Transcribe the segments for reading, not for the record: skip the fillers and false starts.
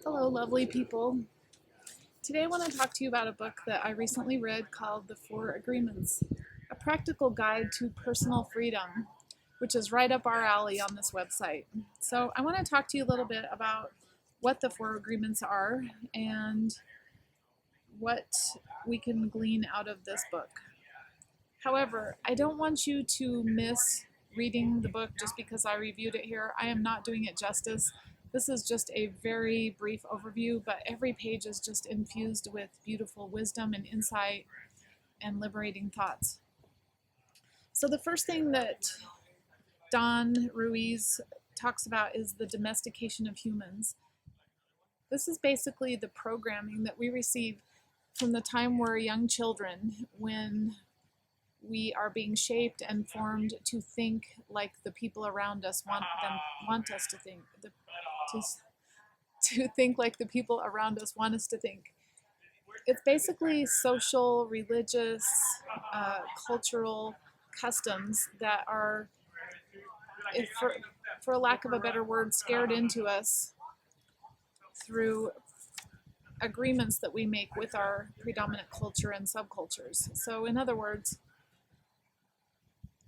Hello, lovely people. Today I want to talk to you about a book that I recently read called The Four Agreements, a practical guide to personal freedom, which is right up our alley on this website. So I want to talk to you a little bit about what the Four Agreements are and what we can glean out of this book. However, I don't want you to miss reading the book just because I reviewed it here. I am not doing it justice. This is just a very brief overview, but every page is just infused with beautiful wisdom and insight and liberating thoughts. So, the first thing that Don Ruiz talks about is the domestication of humans. This is basically the programming that we receive from the time we're young children when we are being shaped and formed to think like the people around us want us to think to, to think like the people around us want us to think. It's basically social, religious, cultural customs that are, if for a lack of a better word, scared into us through agreements that we make with our predominant culture and subcultures. So, in other words,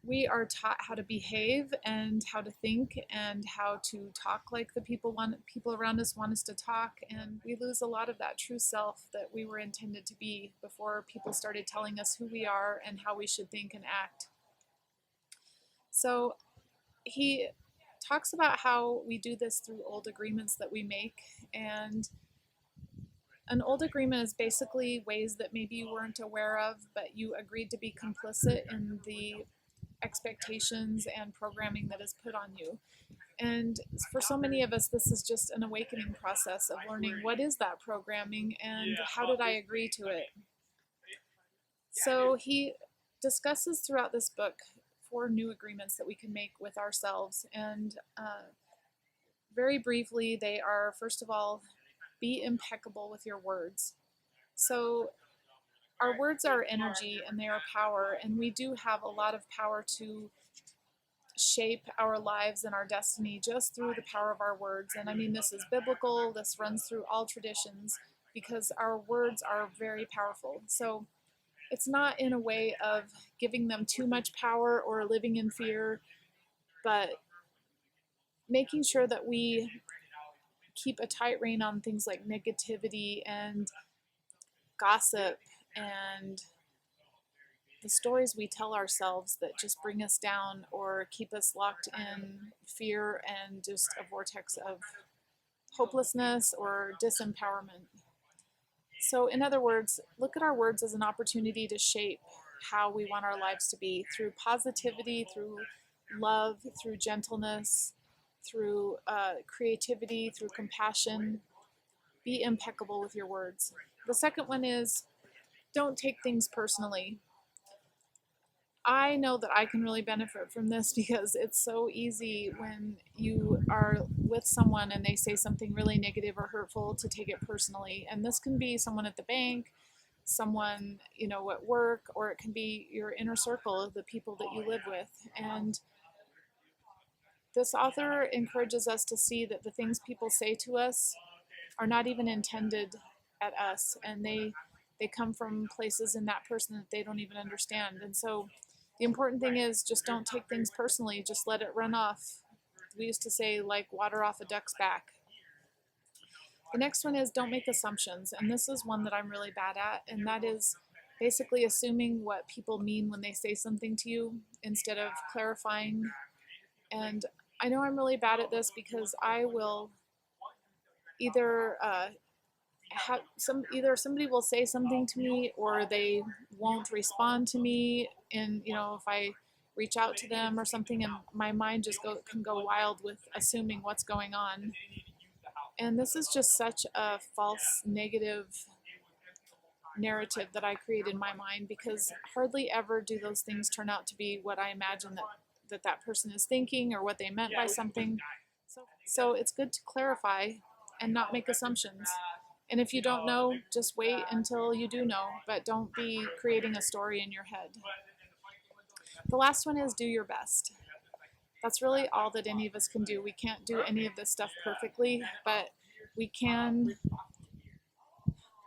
we are taught how to behave and how to think and how to talk like the people around us want us to talk, and we lose a lot of that true self that we were intended to be before people started telling us who we are and how we should think and act. So he talks about how we do this through old agreements that we make, and an old agreement is basically ways that maybe you weren't aware of, but you agreed to be complicit in the expectations and programming that is put on you. And for so many of us, this is just an awakening process of learning what is that programming and how did I agree to it. So he discusses throughout this book four new agreements that we can make with ourselves. And very briefly, they are, first of all, be impeccable with your words. So our words are energy and they are power, and we do have a lot of power to shape our lives and our destiny just through the power of our words. And I mean, this is biblical, this runs through all traditions because our words are very powerful. So it's not in a way of giving them too much power or living in fear, but making sure that we keep a tight rein on things like negativity and gossip and the stories we tell ourselves that just bring us down or keep us locked in fear and just a vortex of hopelessness or disempowerment. So, in other words, look at our words as an opportunity to shape how we want our lives to be through positivity, through love, through gentleness, through creativity, through compassion. Be impeccable with your words. The second one is don't take things personally. I know that I can really benefit from this because it's so easy when you are with someone and they say something really negative or hurtful to take it personally. And this can be someone at the bank, someone, at work, or it can be your inner circle, the people that you live with. And this author encourages us to see that the things people say to us are not even intended at us, and they come from places in that person that they don't even understand. And so the important thing is just don't take things personally, just let it run off. We used to say, like water off a duck's back. The next one is don't make assumptions, and this is one that I'm really bad at, and that is basically assuming what people mean when they say something to you instead of clarifying. And I know I'm really bad at this because I will either either somebody will say something to me or they won't respond to me, and if I reach out to them or something, and my mind just can go wild with assuming what's going on. And this is just such a false negative narrative that I create in my mind, because hardly ever do those things turn out to be what I imagine that person is thinking or what they meant by something. So it's good to clarify and not make assumptions. And if you don't know, just wait until you do know, but don't be creating a story in your head. The last one is do your best. That's really all that any of us can do. We can't do any of this stuff perfectly, but we can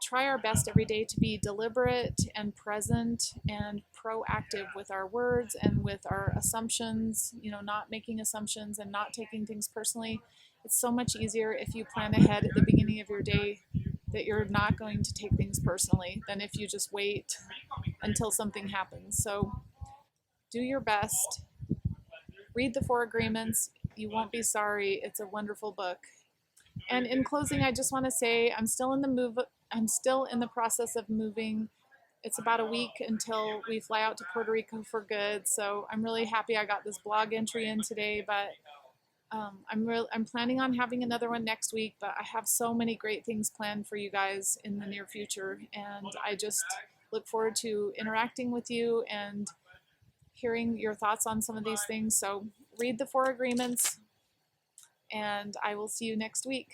try our best every day to be deliberate and present and proactive with our words and with our assumptions, not making assumptions and not taking things personally. It's so much easier if you plan ahead at the beginning of your day that you're not going to take things personally than if you just wait until something happens. So do your best. Read the Four Agreements. You won't be sorry. It's a wonderful book. And in closing, I just want to say I'm still in the process of moving. It's about a week until we fly out to Puerto Rico for good. So I'm really happy I got this blog entry in today, but I'm planning on having another one next week, but I have so many great things planned for you guys in the near future, and I just look forward to interacting with you and hearing your thoughts on some of these things. So read the Four Agreements, and I will see you next week.